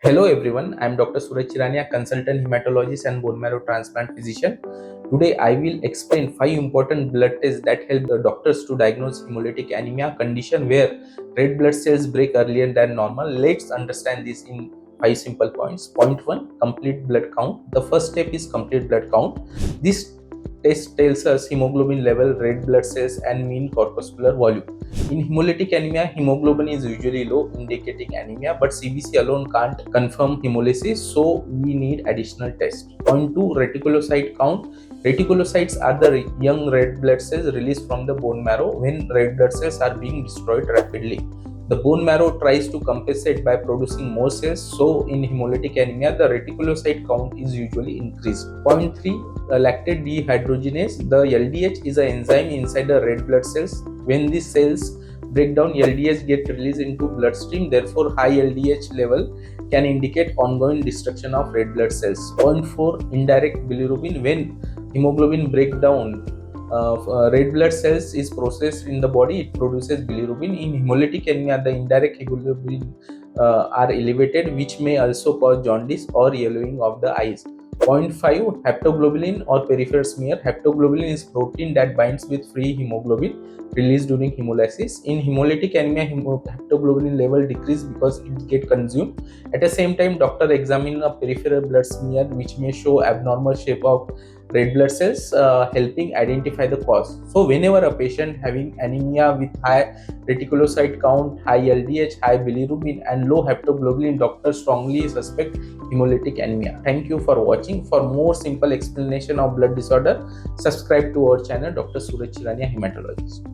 Hello everyone, I am Dr. Suraj Chirania, consultant hematologist and bone marrow transplant physician. Today I will explain 5 important blood tests that help the doctors to diagnose hemolytic anemia, condition where red blood cells break earlier than normal. Let's understand this in 5 simple points. Point 1, complete blood count. The first step is complete blood count. This test tells us hemoglobin level, red blood cells and mean corpuscular volume. In hemolytic anemia, hemoglobin is usually low, indicating anemia, but CBC alone can't confirm hemolysis, so we need additional tests. Point 2, reticulocyte count. Reticulocytes are the young red blood cells released from the bone marrow when red blood cells are being destroyed rapidly. The bone marrow tries to compensate by producing more cells, so in hemolytic anemia, the reticulocyte count is usually increased. Point 3, lactate dehydrogenase. The LDH is an enzyme inside the red blood cells. When these cells break down, LDH get released into bloodstream. Therefore, high LDH level can indicate ongoing destruction of red blood cells. Point 4, indirect bilirubin. When hemoglobin break down, red blood cells is processed in the body, it produces bilirubin. In hemolytic anemia, the indirect hemoglobin are elevated, which may also cause jaundice or yellowing of the eyes. Point 5, haptoglobulin or peripheral smear. Haptoglobulin is protein that binds with free hemoglobin released during hemolysis. In hemolytic anemia, haptoglobulin level decrease because it get consumed. At the same time, doctor examine a peripheral blood smear which may show abnormal shape of red blood cells, helping identify the cause. So whenever a patient having anemia with high reticulocyte count, high LDH, high bilirubin and low haptoglobulin, doctors strongly suspect hemolytic anemia. Thank you for watching. For more simple explanation of blood disorder, subscribe to our channel Dr. Suraj Chirania Hematologist.